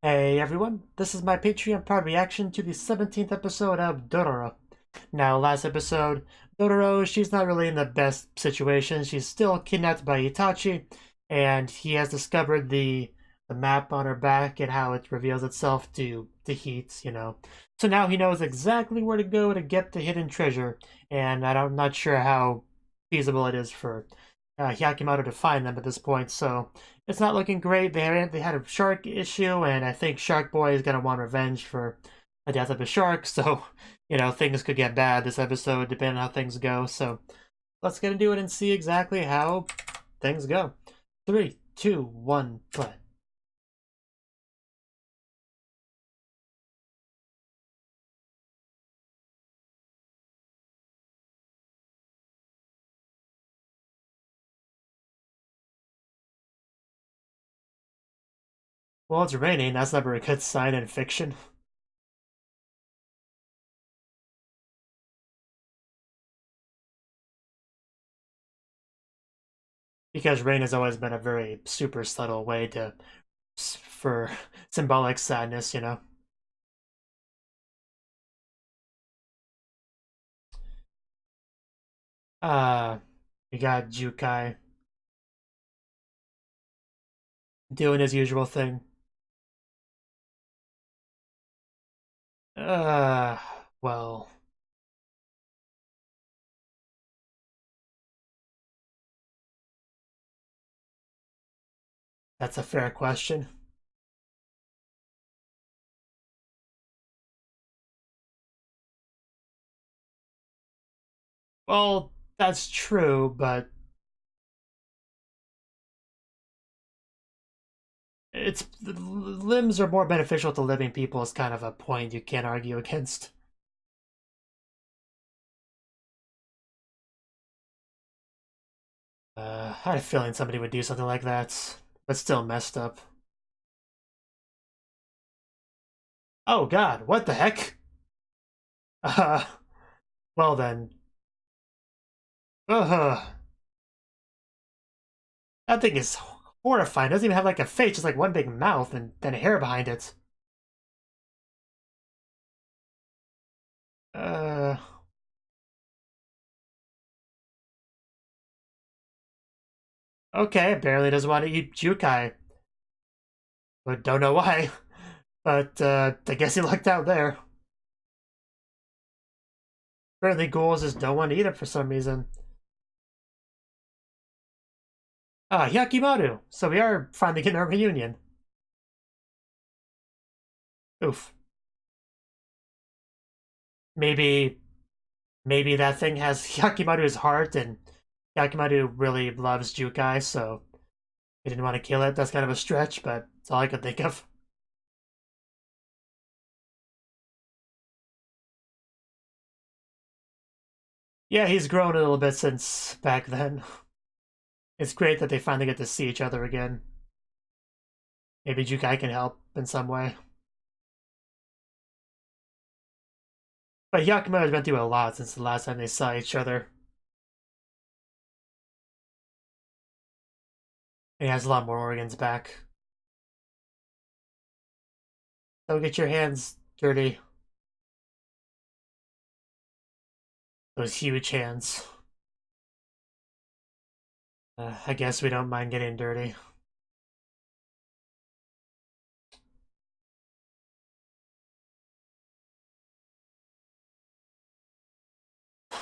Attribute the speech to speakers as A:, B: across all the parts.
A: Hey everyone, this is my Patreon proud reaction to the 17th episode of Dororo. Now, last episode, Dororo, she's not really in the best situation. She's still kidnapped by Itachi, and he has discovered the map on her back and how it reveals itself to the heat. So now he knows exactly where to go to get the hidden treasure, and I'm not sure how feasible it is for Hyakkimaru to find them at this point, so it's not looking great. They had a shark issue, and I think Shark Boy is gonna want revenge for the death of a shark. So, things could get bad this episode depending on how things go. So, let's get into it and see exactly how things go. 3, 2, 1, play. Well, it's raining. That's never a good sign in fiction. Because rain has always been a very super subtle way for symbolic sadness. Uh, you got Jukai doing his usual thing. Uh, well, that's a fair question. Well, that's true, but it's limbs are more beneficial to living people is kind of a point you can't argue against. I had a feeling somebody would do something like that, but still messed up. Oh God, what the heck? Uh, well then. Uh, that thing is horrifying. It doesn't even have like a face, just like one big mouth and then hair behind it. Uh, okay, apparently doesn't want to eat Jukai, but don't know why. But I guess he lucked out there. Apparently ghouls just don't want to eat it for some reason. Ah, Hyakkimaru! So we are finally getting our reunion. Oof. Maybe maybe that thing has Hyakkimaru's heart and Hyakkimaru really loves Jukai, so he didn't want to kill it. That's kind of a stretch, but it's all I could think of. Yeah, he's grown a little bit since back then. It's great that they finally get to see each other again. Maybe Jukai can help in some way. But Hyakkimaru's been through a lot since the last time they saw each other. He has a lot more organs back. Don't get your hands dirty. Those huge hands. I guess we don't mind getting dirty.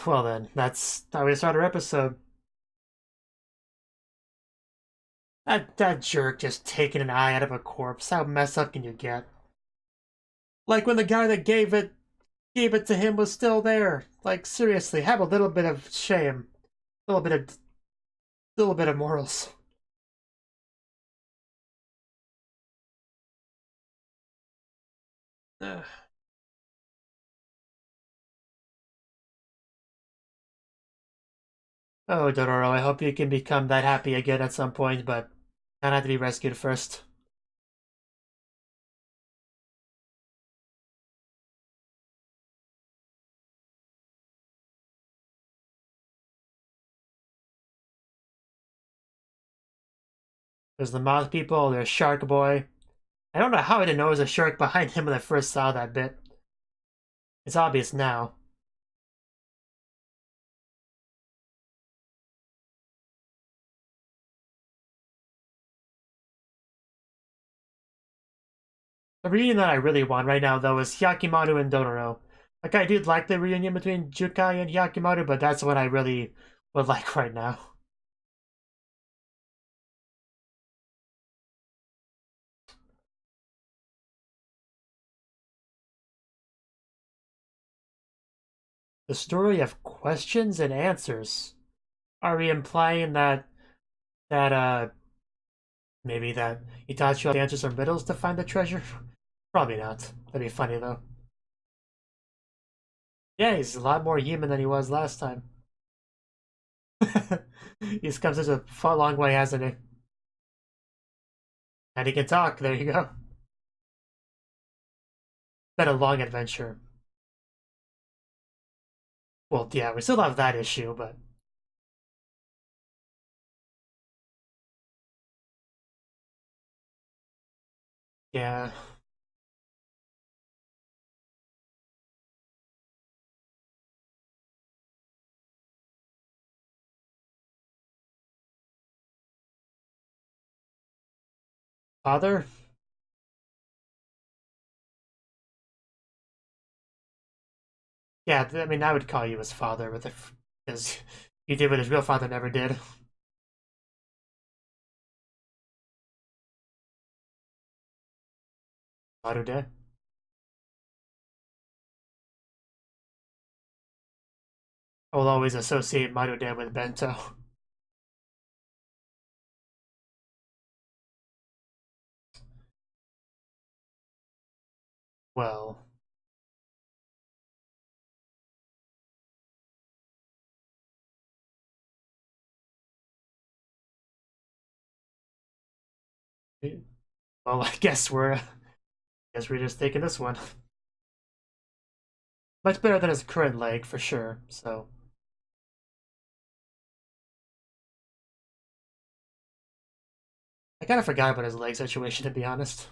A: Well then, that's how we start our episode. That jerk just taking an eye out of a corpse. How messed up can you get? Like when the guy that gave it to him was still there. Like seriously, have a little bit of shame, a little bit of morals. Ugh. Oh, Dororo, I hope you can become that happy again at some point, but I have to be rescued first. There's the moth people, there's Shark Boy, I don't know how I didn't know there was a shark behind him when I first saw that bit. It's obvious now. The reunion that I really want right now, though, is Hyakkimaru and Dororo. Like, I did like the reunion between Jukai and Hyakkimaru, but that's what I really would like right now. The story of questions and answers. Are we implying that maybe that Itachi will have to answer some riddles to find the treasure? Probably not. That'd be funny though. Yeah, he's a lot more human than he was last time. He's come such a far long way, hasn't he? And he can talk, there you go. Been a long adventure. Well, yeah, we still have that issue, but yeah. Father? Yeah, I mean, I would call you his father with if because you did what his real father never did. Marude. I will always associate Marude with Bento. Well, well, I guess we're just taking this one. Much better than his current leg, for sure, so. I kind of forgot about his leg situation, to be honest.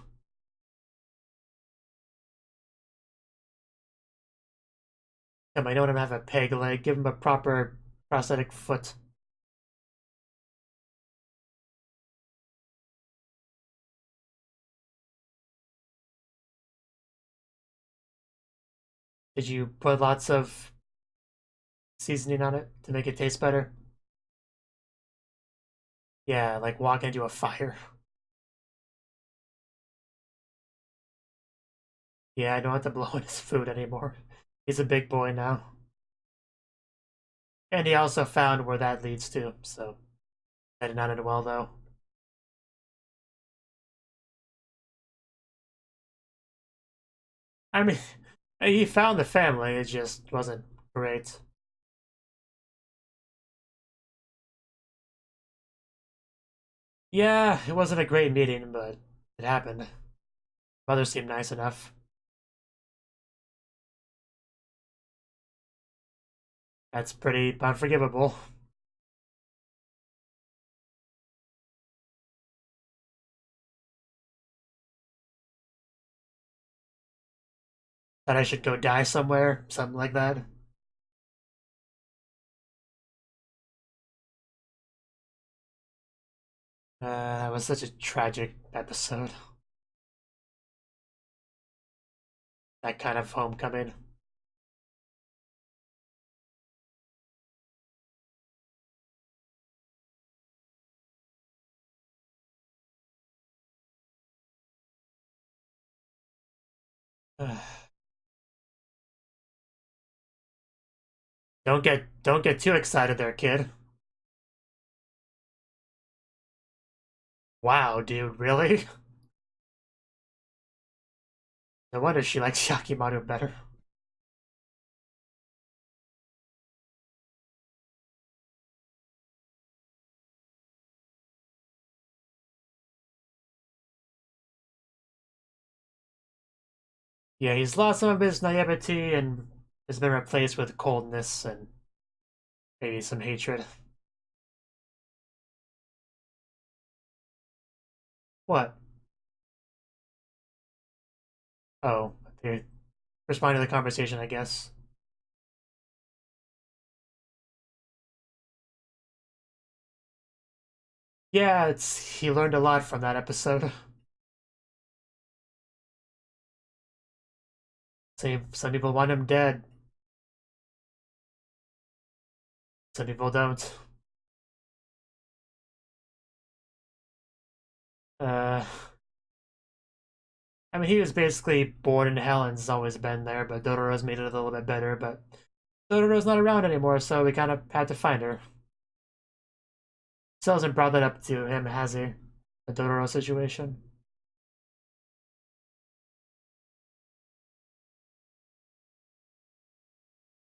A: Yeah, I don't have a peg leg. Give him a proper prosthetic foot. Did you put lots of seasoning on it to make it taste better? Yeah, like walk into a fire. Yeah, I don't have to blow in his food anymore. He's a big boy now. And he also found where that leads to, so that did not end well though. I mean, he found the family, it just wasn't great. Yeah, it wasn't a great meeting, but it happened. Mother seemed nice enough. That's pretty unforgivable. That I should go die somewhere, something like that. That was such a tragic episode. That kind of homecoming. Don't get too excited there, kid. Wow, dude, really? No wonder she likes Yakimaru better. Yeah, he's lost some of his naivety and has been replaced with coldness and maybe some hatred. What? Oh, they're responding to the conversation, I guess. Yeah, he learned a lot from that episode. Some people want him dead. Some people don't. Uh, I mean, he was basically born in hell and has always been there, but Dororo's made it a little bit better, but Dororo's not around anymore, so we kind of had to find her. Still hasn't brought that up to him, has he? The Dororo situation.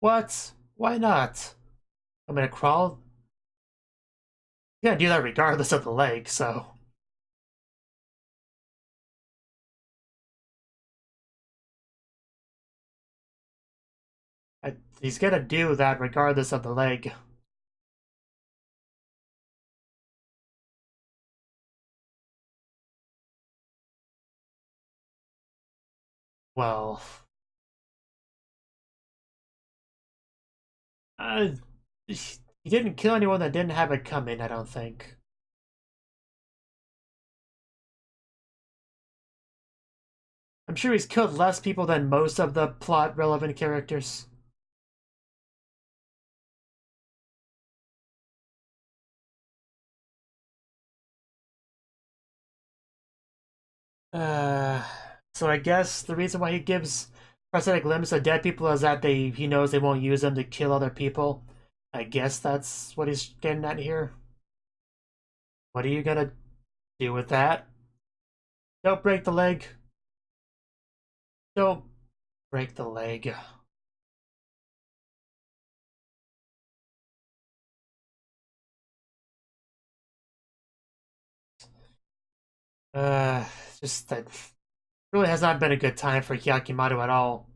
A: What? Why not? I'm gonna crawl? You gotta do that regardless of the leg, so. He's gonna do that regardless of the leg. Well, uh, he didn't kill anyone that didn't have it coming, I don't think. I'm sure he's killed less people than most of the plot relevant characters. Uh, so I guess the reason why he gives prosthetic limbs to dead people is that he knows they won't use them to kill other people. I guess that's what he's getting at here. What are you gonna do with that? Don't break the leg. Don't break the leg. Uh, just that really has not been a good time for Hyakkimaru at all.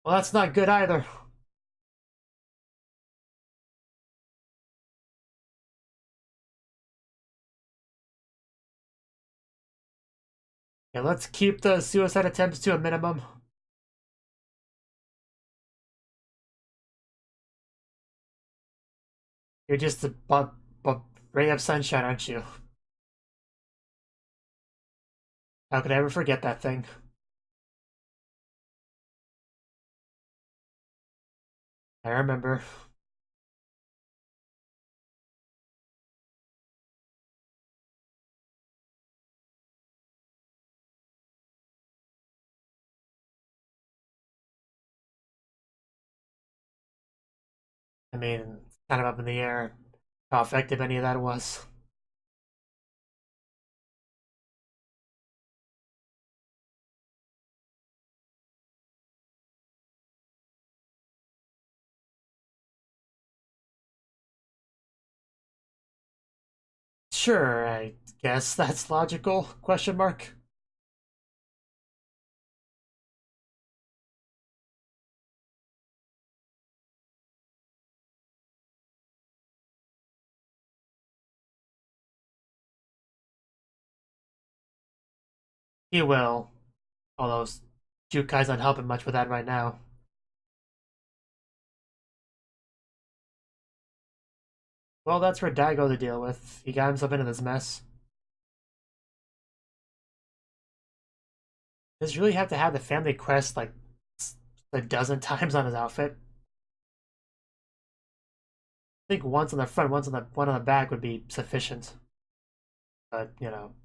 A: Well, that's not good either. Yeah, let's keep the suicide attempts to a minimum. You're just a ray of sunshine, aren't you? How could I ever forget that thing? I remember. I mean, it's kind of up in the air how effective any of that was. Sure, I guess that's logical? Question mark. He will. Although Jukai's not helping much with that right now. Well, that's for Daigo to deal with. He got himself into this mess. Does he really have to have the family crest like a dozen times on his outfit? I think once on the front, one on the back would be sufficient. But you know.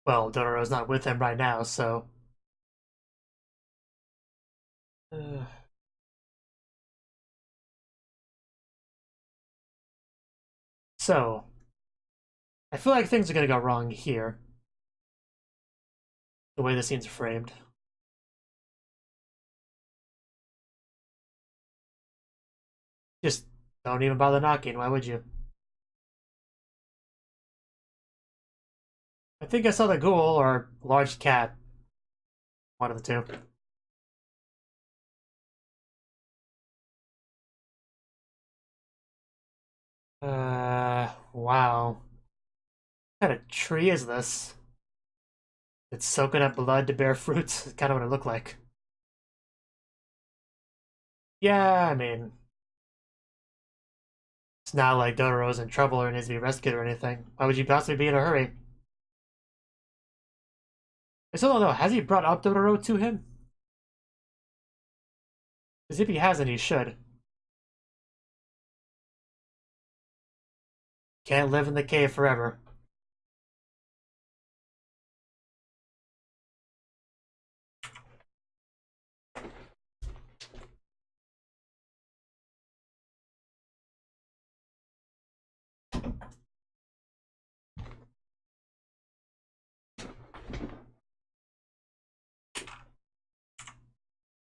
A: Well, Dororo's not with him right now, so. Uh, so, I feel like things are gonna go wrong here. The way the scene's framed. Just don't even bother knocking. Why would you? I think I saw the ghoul or large cat. One of the two. Wow. What kind of tree is this? It's soaking up blood to bear fruits. It's kind of what it looked like. Yeah, I mean, it's not like Dororo's in trouble or needs to be rescued or anything. Why would you possibly be in a hurry? I still don't know. Has he brought up Dororo to him? Because if he hasn't, he should. Can't live in the cave forever.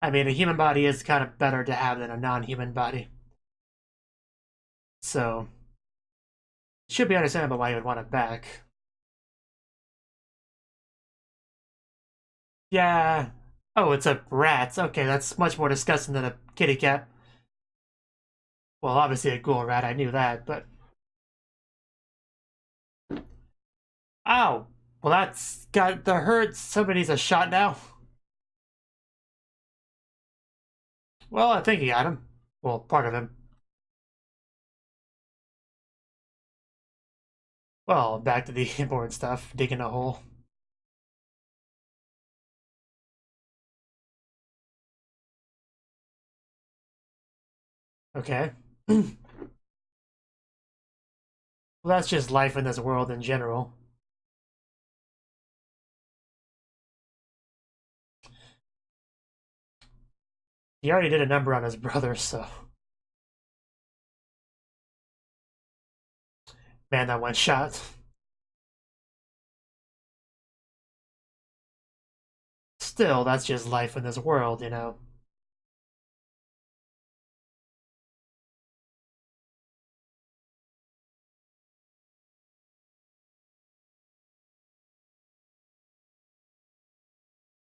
A: I mean, a human body is kind of better to have than a non-human body. So, it should be understandable why you would want it back. Yeah. Oh, it's a rat. Okay, that's much more disgusting than a kitty cat. Well, obviously a ghoul rat, I knew that, but... Ow! Well, that's got the hurt. Somebody needs a shot now. Well, I think he got him. Well, part of him. Well, back to the important stuff. Digging a hole. Okay. Well, that's just life in this world in general. He already did a number on his brother, so... Man, that one shot. Still, that's just life in this world, you know?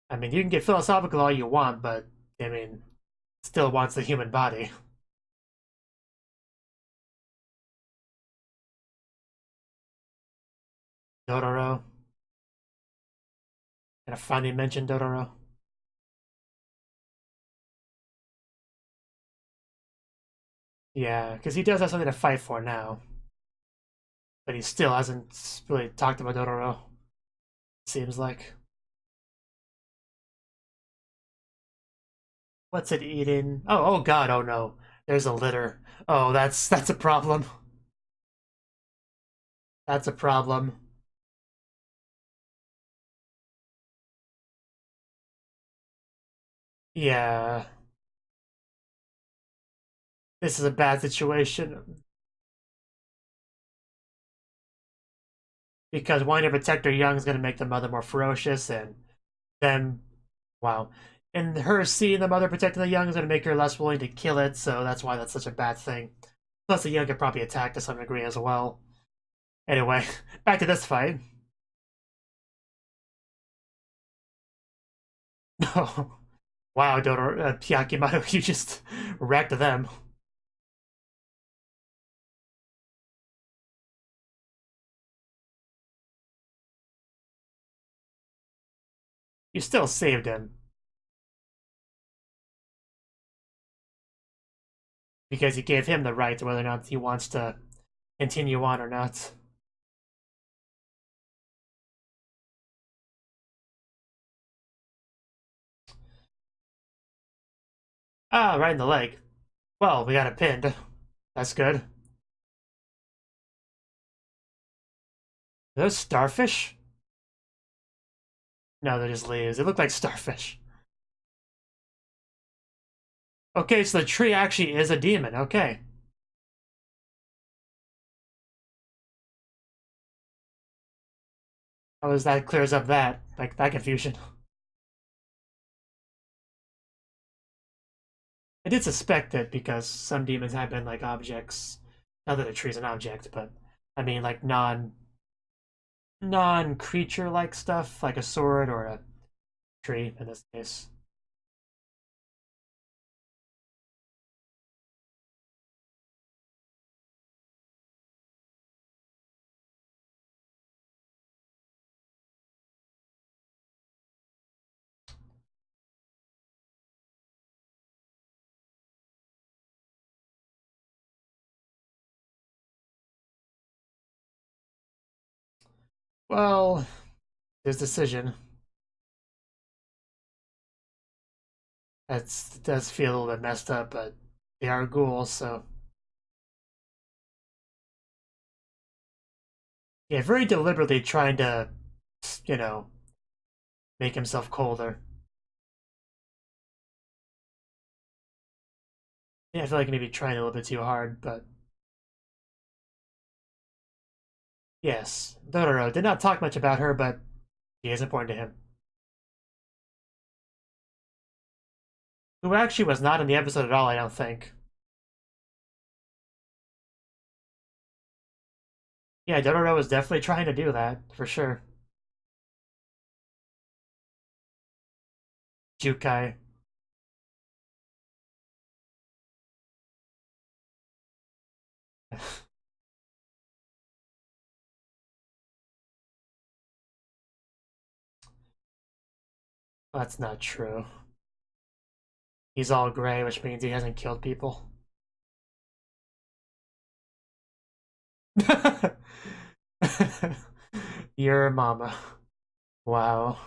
A: I mean, you can get philosophical all you want, but, I mean, still wants the human body. Dororo. Gonna finally mention Dororo. Yeah, because he does have something to fight for now. But he still hasn't really talked about Dororo, seems like. What's it eating? Oh god, oh no. There's a litter. Oh, that's a problem. That's a problem. Yeah. This is a bad situation. Because wanting to protect her young is going to make the mother more ferocious, and then, wow. And her seeing the mother protecting the young is going to make her less willing to kill it, so that's why that's such a bad thing. Plus, the young could probably attack to some degree as well. Anyway, back to this fight. Oh, wow, Dororo, Hyakkimaru, you just wrecked them. You still saved him because you gave him the right to whether or not he wants to continue on or not. Ah, right in the leg. Well, we got it pinned. That's good. Are those starfish? No, they're just leaves. They look like starfish. Okay, so the tree actually is a demon. Okay. How is that clears up that, like, that confusion? I did suspect it because some demons have been like objects. Not that a tree's an object, but I mean like non-creature like stuff, like a sword or a tree in this case. Well, his decision. That does feel a little bit messed up, but they are ghouls, so. Yeah, very deliberately trying to, you know, make himself colder. Yeah, I feel like maybe trying a little bit too hard, but yes, Dororo did not talk much about her, but she is important to him. Who actually was not in the episode at all, I don't think. Yeah, Dororo was definitely trying to do that, for sure. Jukai. That's not true. He's all gray, which means he hasn't killed people. Your mama. Wow.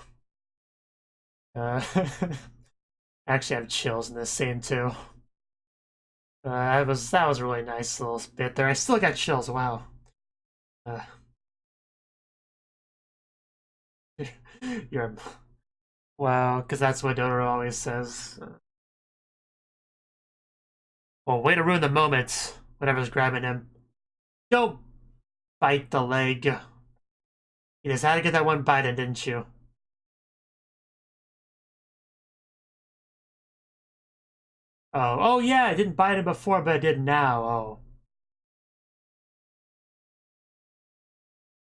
A: Uh, actually, I have chills in this scene too. That was a really nice little bit there. I still got chills. Wow. Uh, you're wow, because that's what Dororo always says. Well, way to ruin the moment. Whatever's grabbing him. Don't bite the leg. You just had to get that one bite in, didn't you? Oh yeah, I didn't bite him before, but I did now. Oh,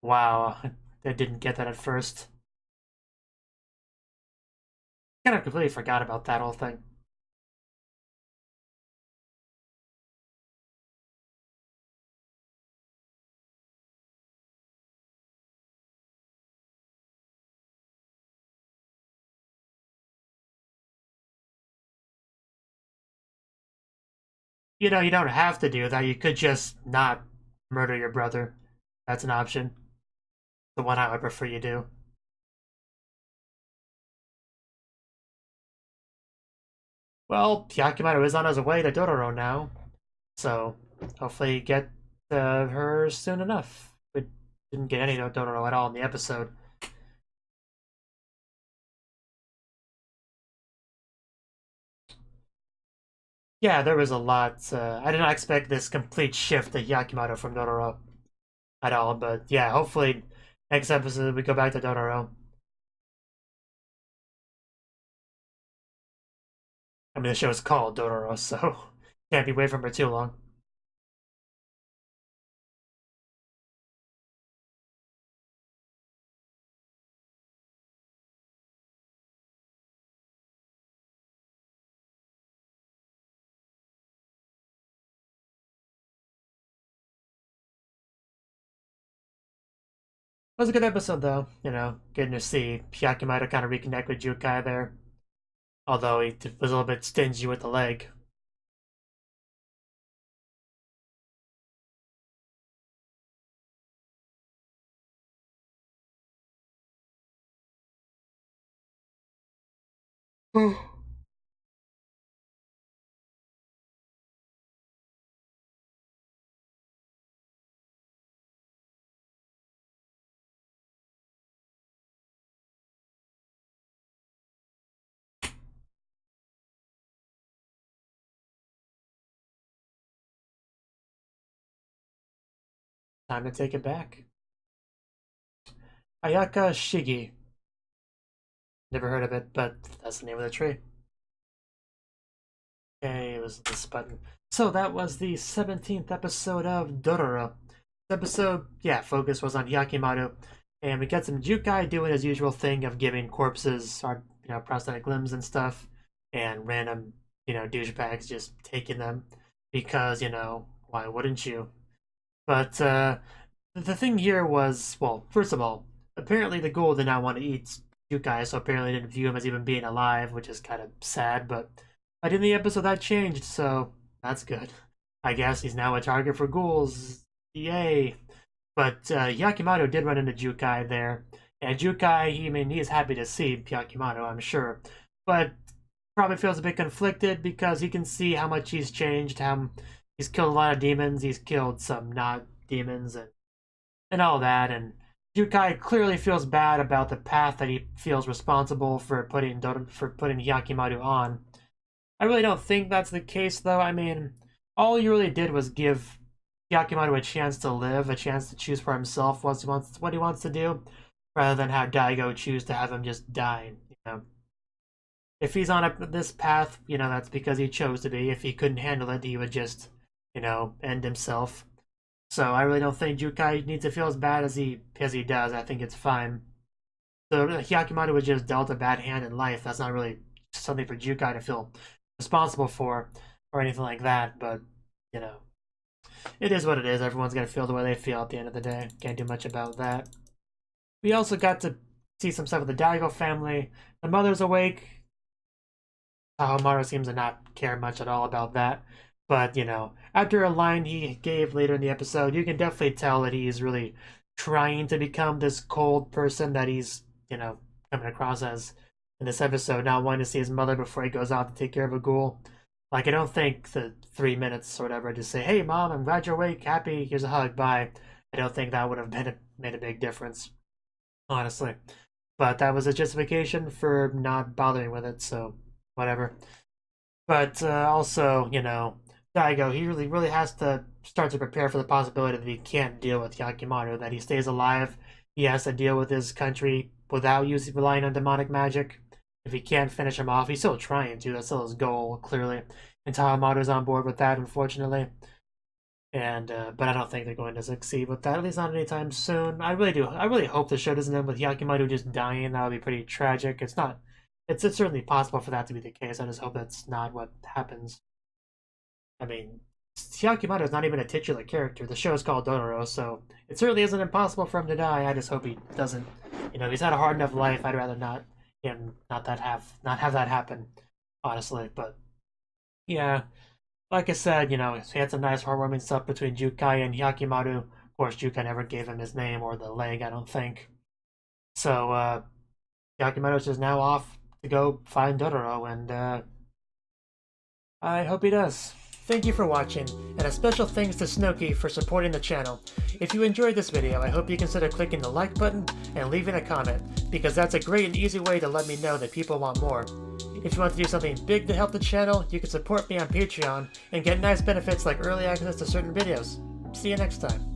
A: wow. I didn't get that at first. Kind of completely forgot about that whole thing. You don't have to do that. You could just not murder your brother. That's an option. The one I would prefer you do. Well, Hyakkimaru is on his way to Dororo now, so hopefully get her soon enough. We didn't get any Dororo at all in the episode. Yeah, there was a lot. I did not expect this complete shift to Hyakkimaru from Dororo at all, but yeah, hopefully next episode we go back to Dororo. I mean, the show is called Dororo, so can't be away from her too long. It was a good episode, though. Getting to see Hyakkimaru kind of reconnect with Jukai there. Although he was a little bit stingy with the leg. Time to take it back. Ayaka Shigi. Never heard of it, but that's the name of the tree. Okay, it was this button. So that was the 17th episode of Dororo. The episode, yeah, focus was on Hyakkimaru, and we got some Jukai doing his usual thing of giving corpses our, prosthetic limbs and stuff, and random, douchebags just taking them because, why wouldn't you? But the thing here was, well, first of all, apparently the ghoul did not want to eat Jukai, so apparently didn't view him as even being alive, which is kind of sad, but by the end of the episode that changed, so that's good. I guess he's now a target for ghouls. Yay. But Hyakkimaru did run into Jukai there. And Jukai, he's happy to see Hyakkimaru, I'm sure. But probably feels a bit conflicted because he can see how much he's changed, how he's killed a lot of demons, he's killed some not demons, and all that. And Jukai clearly feels bad about the path that he feels responsible for putting Hyakkimaru on. I really don't think that's the case, though. I mean, all he really did was give Hyakkimaru a chance to live, a chance to choose for himself what he wants to do, rather than have Daigo choose to have him just die, you know. If he's on this path, you know, that's because he chose to be. If he couldn't handle it, he would just, you know, end himself. So I really don't think Jukai needs to feel as bad as he does. I think it's fine. So Hyakkimaru was just dealt a bad hand in life. That's not really something for Jukai to feel responsible for or anything like that. But, you know, it is what it is. Everyone's going to feel the way they feel at the end of the day. Can't do much about that. We also got to see some stuff with the Daigo family. The mother's awake. Haomaru seems to not care much at all about that. But, you know, after a line he gave later in the episode, you can definitely tell that he's really trying to become this cold person that he's, you know, coming across as in this episode, not wanting to see his mother before he goes out to take care of a ghoul. Like, I don't think the 3 minutes or whatever to say, hey, Mom, I'm glad you're awake, happy, here's a hug, bye. I don't think that would have made a big difference, honestly. But that was a justification for not bothering with it, so whatever. But also, you know, Daigo, he really has to start to prepare for the possibility that he can't deal with Hyakkimaru, that he stays alive. He has to deal with his country without relying on demonic magic. If he can't finish him off, he's still trying to. That's still his goal, clearly. And Haomaru's on board with that, unfortunately. And but I don't think they're going to succeed with that, at least not anytime soon. I really do. I really hope the show doesn't end with Hyakkimaru just dying. That would be pretty tragic. It's not. It's certainly possible for that to be the case. I just hope that's not what happens. I mean, Hyakkimaru is not even a titular character. The show is called Dororo, so it certainly isn't impossible for him to die. I just hope he doesn't. You know, he's had a hard enough life. I'd rather not have that happen, honestly. But yeah, like I said, you know, he had some nice heartwarming stuff between Jukai and Hyakkimaru. Of course, Jukai never gave him his name or the leg, I don't think. So Hyakkimaru's just now off to go find Dororo, and I hope he does. Thank you for watching, and a special thanks to Cnouki for supporting the channel. If you enjoyed this video, I hope you consider clicking the like button and leaving a comment, because that's a great and easy way to let me know that people want more. If you want to do something big to help the channel, you can support me on Patreon and get nice benefits like early access to certain videos. See you next time.